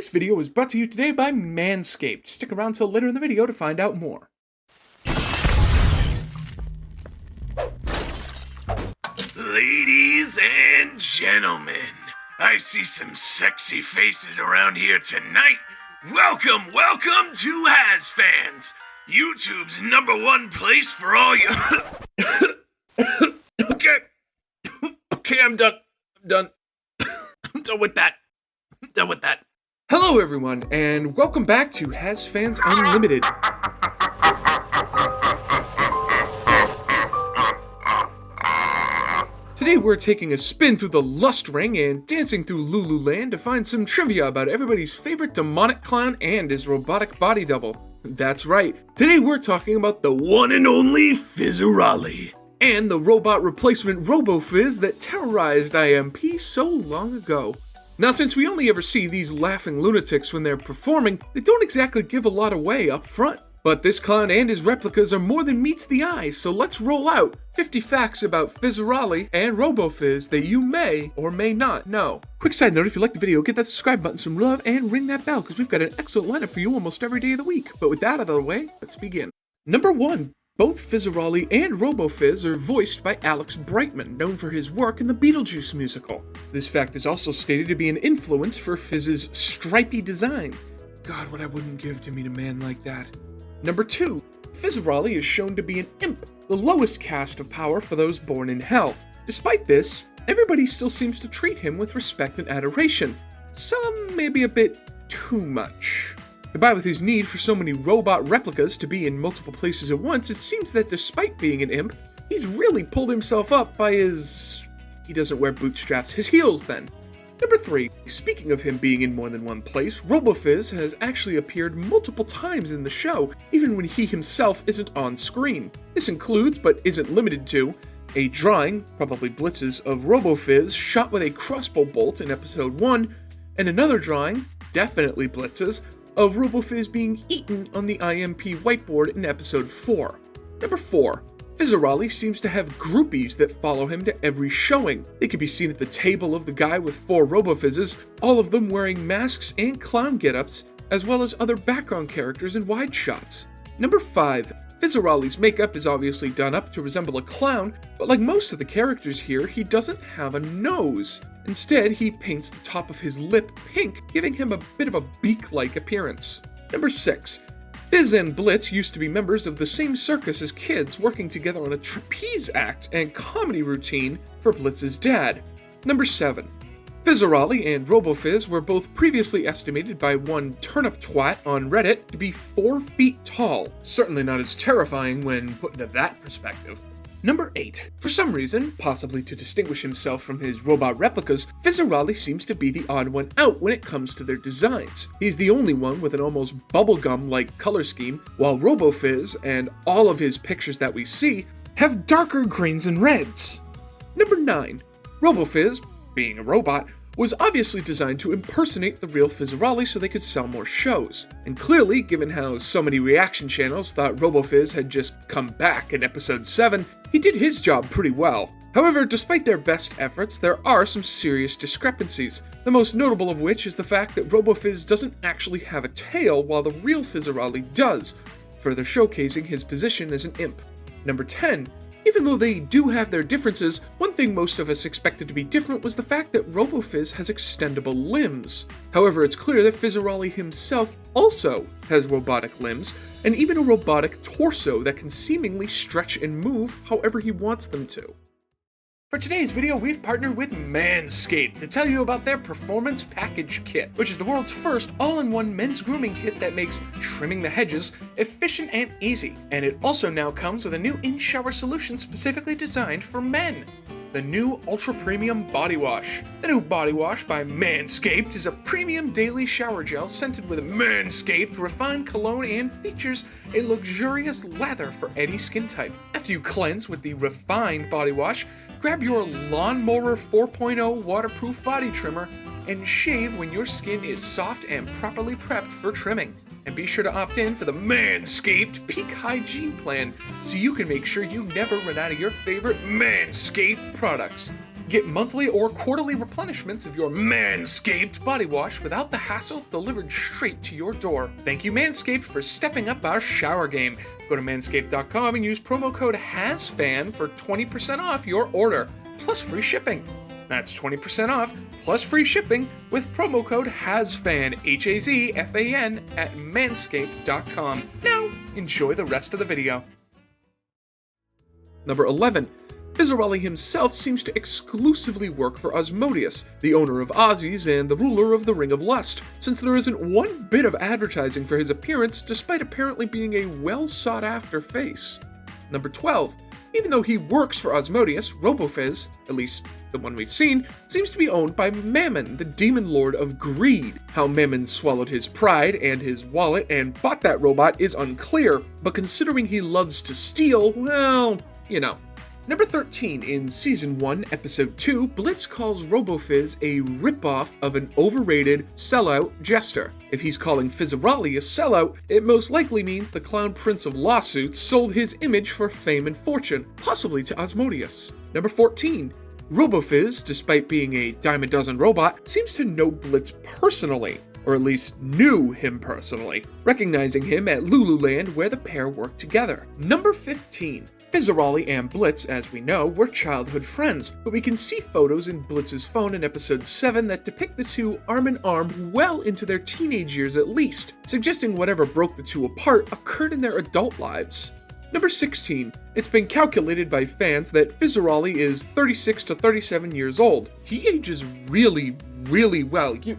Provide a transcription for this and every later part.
This video is brought to you today by Manscaped. Stick around till later in the video to find out more. Ladies and gentlemen, I see some sexy faces around here tonight. Welcome to Hazfans, YouTube's #1 place for all you... Okay, I'm done. I'm done with that. Hello everyone, and welcome back to Hazfans Unlimited. Today we're taking a spin through the Lust Ring and dancing through Lululand to find some trivia about everybody's favorite demonic clown and his robotic body double. That's right, today we're talking about the one and only Fizzerolli, and the robot replacement Robo Fizz that terrorized IMP so long ago. Now, since we only ever see these laughing lunatics when they're performing, they don't exactly give a lot away up front. But this clown and his replicas are more than meets the eye, so let's roll out 50 facts about Fizzerolli and Robo Fizz that you may or may not know. Quick side note, if you liked the video, get that subscribe button some love and ring that bell, because we've got an excellent lineup for you almost every day of the week. But with that out of the way, let's begin. Number 1. Both Fizzerolli and Robo Fizz are voiced by Alex Brightman, known for his work in the Beetlejuice musical. This fact is also stated to be an influence for Fizz's stripy design. God, what I wouldn't give to meet a man like that. Number 2. Fizzerolli is shown to be an imp, the lowest caste of power for those born in hell. Despite this, everybody still seems to treat him with respect and adoration. Some maybe a bit too much. Combined with his need for so many robot replicas to be in multiple places at once, it seems that despite being an imp, he's really pulled himself up by his... he doesn't wear bootstraps, his heels then. Number 3. Speaking of him being in more than one place, Robo Fizz has actually appeared multiple times in the show, even when he himself isn't on screen. This includes, but isn't limited to, a drawing, probably Blitz's, of Robo Fizz shot with a crossbow bolt in episode 1, and another drawing, definitely Blitz's, of Robo Fizz being eaten on the IMP whiteboard in episode 4. Number 4. Fizzerolli seems to have groupies that follow him to every showing. They can be seen at the table of the guy with 4 Robo Fizzes, all of them wearing masks and clown get-ups, as well as other background characters in wide shots. Number 5. Fizzerolli's makeup is obviously done up to resemble a clown, but like most of the characters here, he doesn't have a nose. Instead, he paints the top of his lip pink, giving him a bit of a beak-like appearance. Number 6. Fizz and Blitz used to be members of the same circus as kids, working together on a trapeze act and comedy routine for Blitz's dad. Number 7. Fizzerolli and Robo Fizz were both previously estimated by one turnip twat on Reddit to be 4 feet tall. Certainly not as terrifying when put into that perspective. Number 8. For some reason, possibly to distinguish himself from his robot replicas, Fizzerolli seems to be the odd one out when it comes to their designs. He's the only one with an almost bubblegum-like color scheme, while Robo Fizz, and all of his pictures that we see, have darker greens and reds. Number 9. Robo Fizz, being a robot, was obviously designed to impersonate the real Fizzerolli so they could sell more shows. And clearly, given how so many reaction channels thought Robo Fizz had just come back in episode 7, he did his job pretty well. However, despite their best efforts, there are some serious discrepancies, the most notable of which is the fact that Robo Fizz doesn't actually have a tail while the real Fizzerolli does, further showcasing his position as an imp. Number 10. Even though they do have their differences, one thing most of us expected to be different was the fact that Robo Fizz has extendable limbs. However, it's clear that Fizzerolli himself also has robotic limbs, and even a robotic torso that can seemingly stretch and move however he wants them to. For today's video, we've partnered with Manscaped to tell you about their Performance Package Kit, which is the world's first all-in-one men's grooming kit that makes trimming the hedges efficient and easy. And it also now comes with a new in-shower solution specifically designed for men. The new Ultra Premium Body Wash. The new Body Wash by Manscaped is a premium daily shower gel scented with Manscaped refined cologne and features a luxurious lather for any skin type. After you cleanse with the refined body wash, grab your Lawnmower 4.0 waterproof body trimmer and shave when your skin is soft and properly prepped for trimming. And be sure to opt in for the Manscaped Peak Hygiene Plan so you can make sure you never run out of your favorite Manscaped products. Get monthly or quarterly replenishments of your Manscaped body wash without the hassle, delivered straight to your door. Thank you, Manscaped, for stepping up our shower game. Go to manscaped.com and use promo code HAZFAN for 20% off your order, plus free shipping. That's 20% off, plus free shipping, with promo code HAZFAN, HAZFAN, at manscaped.com. Now, enjoy the rest of the video. Number 11. Fizzarolli himself seems to exclusively work for Asmodeus, the owner of Ozzy's and the ruler of the Ring of Lust, since there isn't one bit of advertising for his appearance despite apparently being a well-sought-after face. Number 12. Even though he works for Asmodeus, Robo Fizz, at least the one we've seen, seems to be owned by Mammon, the demon lord of greed. How Mammon swallowed his pride and his wallet and bought that robot is unclear, but considering he loves to steal, well, you know. Number 13, in Season 1, Episode 2, Blitz calls Robo Fizz a ripoff of an overrated, sellout jester. If he's calling Fizzarolli a sellout, it most likely means the clown prince of lawsuits sold his image for fame and fortune, possibly to Asmodeus. Number 14, Robo Fizz, despite being a dime a dozen robot, seems to know Blitz personally, or at least knew him personally, recognizing him at Lululand where the pair worked together. Number 15, Fizzarolli and Blitz, as we know, were childhood friends, but we can see photos in Blitz's phone in episode 7 that depict the two arm in arm well into their teenage years at least, suggesting whatever broke the two apart occurred in their adult lives. Number 16. It's been calculated by fans that Fizzarolli is 36 to 37 years old. He ages really, really well. You.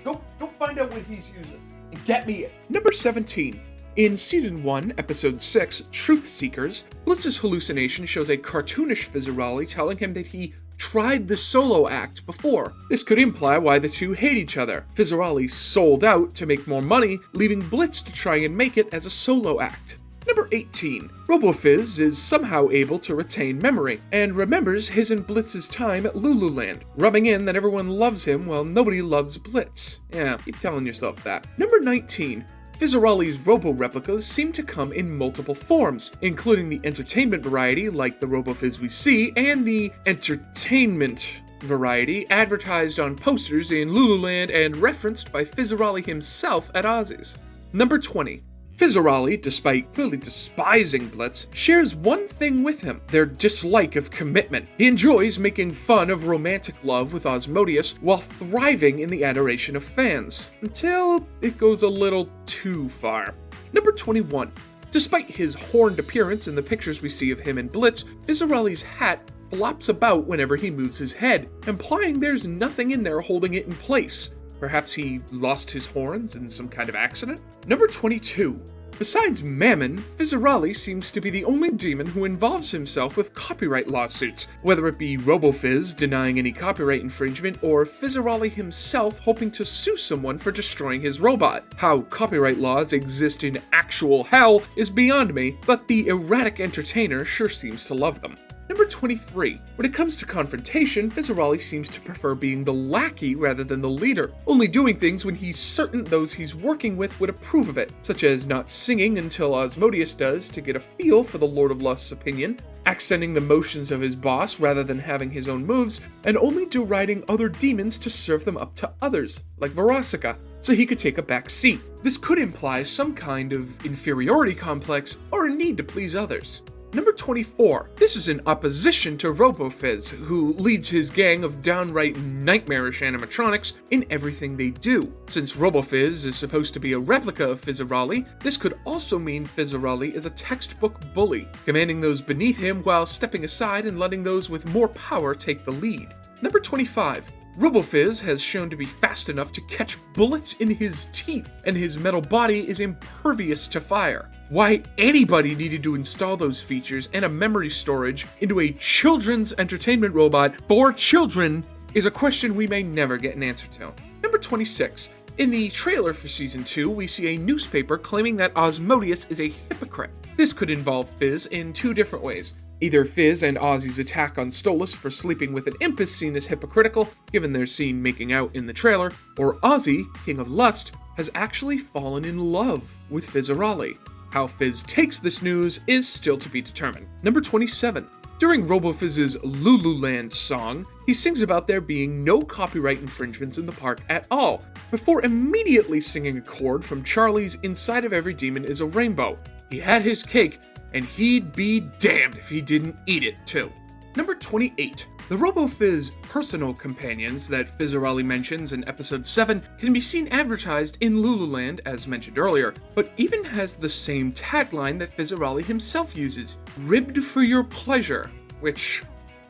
Go find out what he's using and get me it. Number 17. In Season 1, Episode 6, Truth Seekers, Blitz's hallucination shows a cartoonish Fizzarolli telling him that he tried the solo act before. This could imply why the two hate each other. Fizzarolli sold out to make more money, leaving Blitz to try and make it as a solo act. Number 18. Robo Fizz is somehow able to retain memory, and remembers his and Blitz's time at Lululand, rubbing in that everyone loves him while nobody loves Blitz. Yeah, keep telling yourself that. Number 19. Fizzarolli's robo-replicas seem to come in multiple forms, including the entertainment variety like the Robo Fizz we see, and the entertainment variety advertised on posters in Lululand and referenced by Fizzarolli himself at Ozzy's. Number 20. Fizzarolli, despite clearly despising Blitz, shares one thing with him, their dislike of commitment. He enjoys making fun of romantic love with Asmodeus while thriving in the adoration of fans, until it goes a little too far. Number 21. Despite his horned appearance in the pictures we see of him and Blitz, Fizzarolli's hat flops about whenever he moves his head, implying there's nothing in there holding it in place. Perhaps he lost his horns in some kind of accident? Number 22. Besides Mammon, Fizzarolli seems to be the only demon who involves himself with copyright lawsuits, whether it be Robo Fizz denying any copyright infringement or Fizzarolli himself hoping to sue someone for destroying his robot. How copyright laws exist in actual hell is beyond me, but the erratic entertainer sure seems to love them. Number 23. When it comes to confrontation, Fizzarolli seems to prefer being the lackey rather than the leader, only doing things when he's certain those he's working with would approve of it, such as not singing until Asmodeus does to get a feel for the Lord of Lust's opinion, accenting the motions of his boss rather than having his own moves, and only deriding other demons to serve them up to others, like Verosica, so he could take a back seat. This could imply some kind of inferiority complex or a need to please others. Number 24. This is in opposition to Robo Fizz, who leads his gang of downright nightmarish animatronics in everything they do. Since Robo Fizz is supposed to be a replica of Fizzarolli, this could also mean Fizzarolli is a textbook bully, commanding those beneath him while stepping aside and letting those with more power take the lead. Number 25. Robo Fizz has shown to be fast enough to catch bullets in his teeth, and his metal body is impervious to fire. Why anybody needed to install those features and a memory storage into a children's entertainment robot for children is a question we may never get an answer to. Number 26. In the trailer for Season 2, we see a newspaper claiming that Asmodeus is a hypocrite. This could involve Fizz in two different ways. Either Fizz and Ozzy's attack on Stolas for sleeping with an imp is seen as hypocritical, given their scene making out in the trailer, or Ozzy, King of Lust, has actually fallen in love with Fizzarolli. How Fizz takes this news is still to be determined. Number 27. During Robo Fizz's Lululand song, he sings about there being no copyright infringements in the park at all, before immediately singing a chord from Charlie's Inside of Every Demon is a Rainbow. He had his cake, and he'd be damned if he didn't eat it too. Number 28. The Robo Fizz personal companions that Fizzerolli mentions in episode 7 can be seen advertised in Lululand as mentioned earlier, but even has the same tagline that Fizzerolli himself uses, ribbed for your pleasure, which...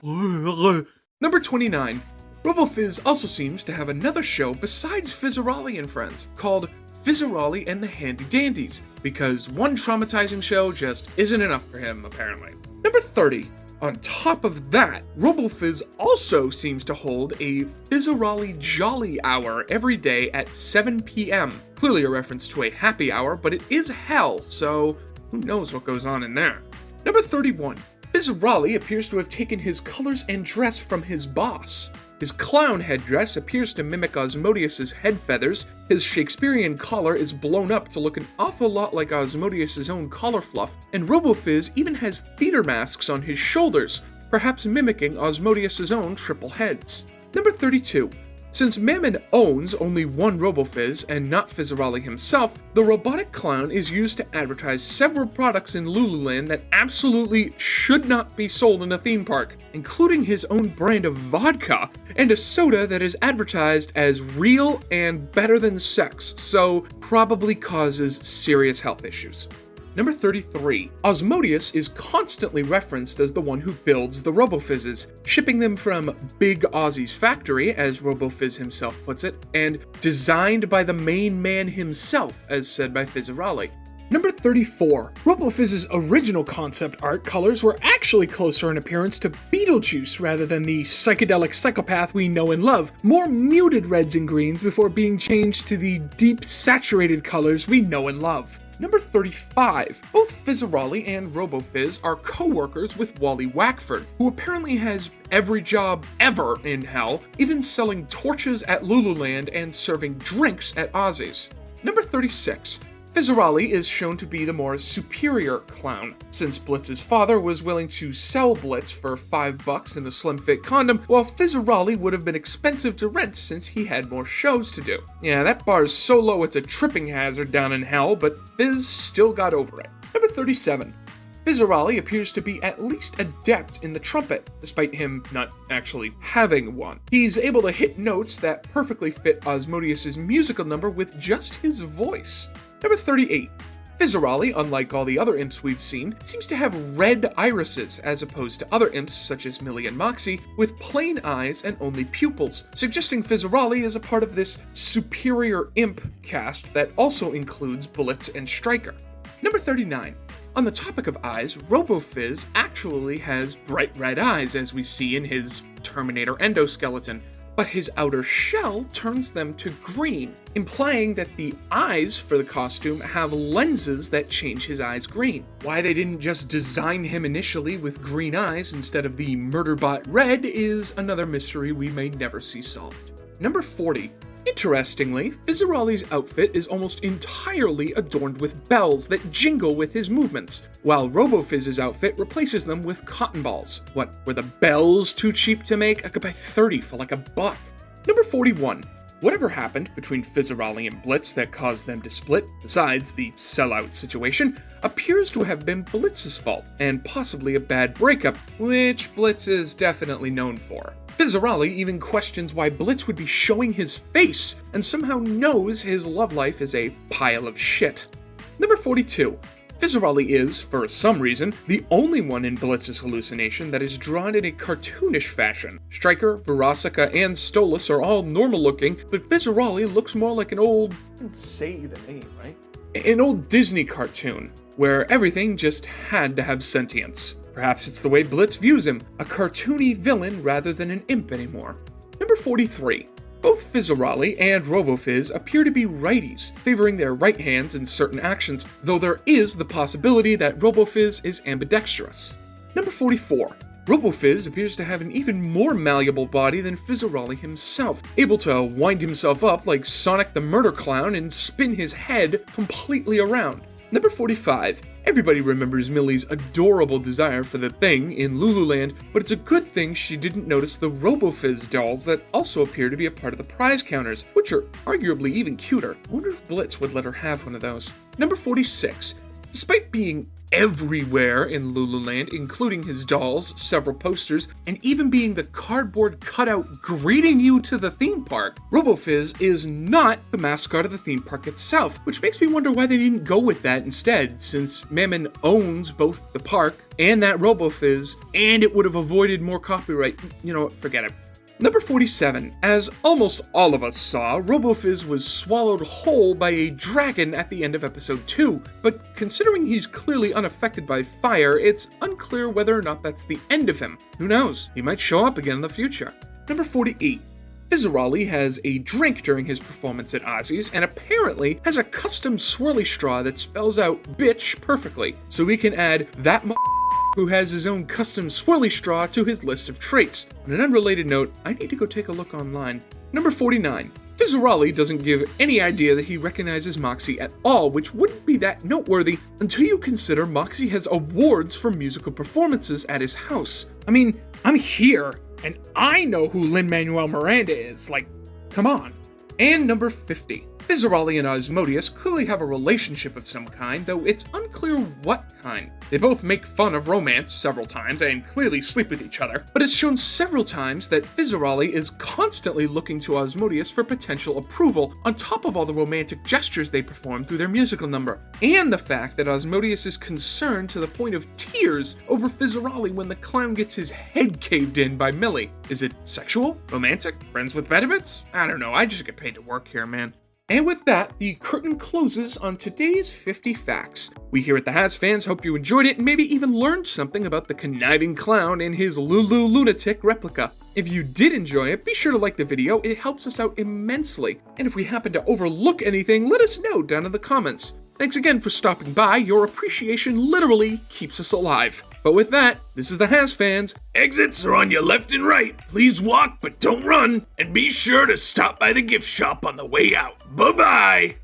Number 29. Robo Fizz also seems to have another show besides Fizzerolli and Friends, called Fizzerolli and the Handy Dandies, because one traumatizing show just isn't enough for him, apparently. Number 30. On top of that, Robo Fizz also seems to hold a Fizzerolli Jolly Hour every day at 7 p.m. Clearly a reference to a happy hour, but it is hell, so who knows what goes on in there. Number 31. Fizzerolli appears to have taken his colors and dress from his boss. His clown headdress appears to mimic Asmodeus's head feathers, his Shakespearean collar is blown up to look an awful lot like Asmodeus's own collar fluff, and Robo Fizz even has theater masks on his shoulders, perhaps mimicking Asmodeus's own triple heads. Number 32. Since Mammon owns only one Robo Fizz and not Fizzerolli himself, the robotic clown is used to advertise several products in Lululand that absolutely should not be sold in a theme park, including his own brand of vodka and a soda that is advertised as real and better than sex, so probably causes serious health issues. Number 33. Asmodeus is constantly referenced as the one who builds the Robo Fizzes, shipping them from Big Ozzy's factory, as Robo Fizz himself puts it, and designed by the main man himself, as said by Fizzerolli. Number 34. Robo Fizz's original concept art colors were actually closer in appearance to Beetlejuice rather than the psychedelic psychopath we know and love, more muted reds and greens before being changed to the deep saturated colors we know and love. Number 35. Both Fizzerolli and Robo Fizz are co-workers with Wally Wackford, who apparently has every job ever in hell, even selling torches at Lululand and serving drinks at Ozzy's. Number 36. Fizzerolli is shown to be the more superior clown, since Blitz's father was willing to sell Blitz for $5 in a slim-fit condom, while Fizzerolli would have been expensive to rent since he had more shows to do. Yeah, that bar's so low it's a tripping hazard down in hell, but Fizz still got over it. Number 37. Fizzerolli appears to be at least adept in the trumpet, despite him not actually having one. He's able to hit notes that perfectly fit Asmodeus's musical number with just his voice. Number 38. Fizzerolli, unlike all the other imps we've seen, seems to have red irises as opposed to other imps such as Millie and Moxie, with plain eyes and only pupils, suggesting Fizzerolli is a part of this superior imp cast that also includes Blitz and Striker. Number 39. On the topic of eyes, Robo Fizz actually has bright red eyes as we see in his Terminator endoskeleton, but his outer shell turns them to green, implying that the eyes for the costume have lenses that change his eyes green. Why they didn't just design him initially with green eyes instead of the Murderbot red is another mystery we may never see solved. Number 40. Interestingly, Fizzerolli's outfit is almost entirely adorned with bells that jingle with his movements, while Robo Fizz's outfit replaces them with cotton balls. What, were the bells too cheap to make? I could buy 30 for like $1. Number 41. Whatever happened between Fizzerolli and Blitz that caused them to split, besides the sellout situation, appears to have been Blitz's fault, and possibly a bad breakup, which Blitz is definitely known for. Fizzerolli even questions why Blitz would be showing his face, and somehow knows his love life is a pile of shit. Number 42. Fizzerolli is, for some reason, the only one in Blitz's hallucination that is drawn in a cartoonish fashion. Striker, Verosica, and Stolas are all normal looking, but Fizzerolli looks more like an old... I didn't say the name, right? An old Disney cartoon, where everything just had to have sentience. Perhaps it's the way Blitz views him, a cartoony villain rather than an imp anymore. Number 43. Both Fizzerolli and Robo Fizz appear to be righties, favoring their right hands in certain actions, though there is the possibility that Robo Fizz is ambidextrous. Number 44. Robo Fizz appears to have an even more malleable body than Fizzerolli himself, able to wind himself up like Sonic the Murder Clown and spin his head completely around. Number 45. Everybody remembers Millie's adorable desire for the thing in Lululand, but it's a good thing she didn't notice the Robo Fizz dolls that also appear to be a part of the prize counters, which are arguably even cuter. I wonder if Blitz would let her have one of those. Number 46. Despite being everywhere in Lululand, including his dolls, several posters, and even being the cardboard cutout greeting you to the theme park, Robo Fizz is not the mascot of the theme park itself, which makes me wonder why they didn't go with that instead, since Mammon owns both the park and that Robo Fizz, and it would have avoided more copyright. You know what, forget it. Number 47. As almost all of us saw, Robo Fizz was swallowed whole by a dragon at the end of episode 2, but considering he's clearly unaffected by fire, it's unclear whether or not that's the end of him. Who knows? He might show up again in the future. Number 48. Fizzerolli has a drink during his performance at Ozzy's, and apparently has a custom swirly straw that spells out bitch perfectly, so we can add that who has his own custom swirly straw to his list of traits. On an unrelated note, I need to go take a look online. Number 49. Fizzerolli doesn't give any idea that he recognizes Moxie at all, which wouldn't be that noteworthy until you consider Moxie has awards for musical performances at his house. I mean, I'm here, and I know who Lin-Manuel Miranda is, like, come on. And number 50. Fizzerolli and Asmodeus clearly have a relationship of some kind, though it's unclear what kind. They both make fun of romance several times and clearly sleep with each other, but it's shown several times that Fizzerolli is constantly looking to Asmodeus for potential approval, on top of all the romantic gestures they perform through their musical number, and the fact that Asmodeus is concerned to the point of tears over Fizzerolli when the clown gets his head caved in by Millie. Is it sexual? Romantic? Friends with benefits? I don't know, I just get paid to work here, man. And with that, the curtain closes on today's 50 facts. We here at the Hazfans hope you enjoyed it and maybe even learned something about the conniving clown and his Lulu lunatic replica. If you did enjoy it, be sure to like the video, it helps us out immensely. And if we happen to overlook anything, let us know down in the comments. Thanks again for stopping by, your appreciation literally keeps us alive. But with that, this is the Hazfans. Exits are on your left and right. Please walk, but don't run. And be sure to stop by the gift shop on the way out. Bye-bye.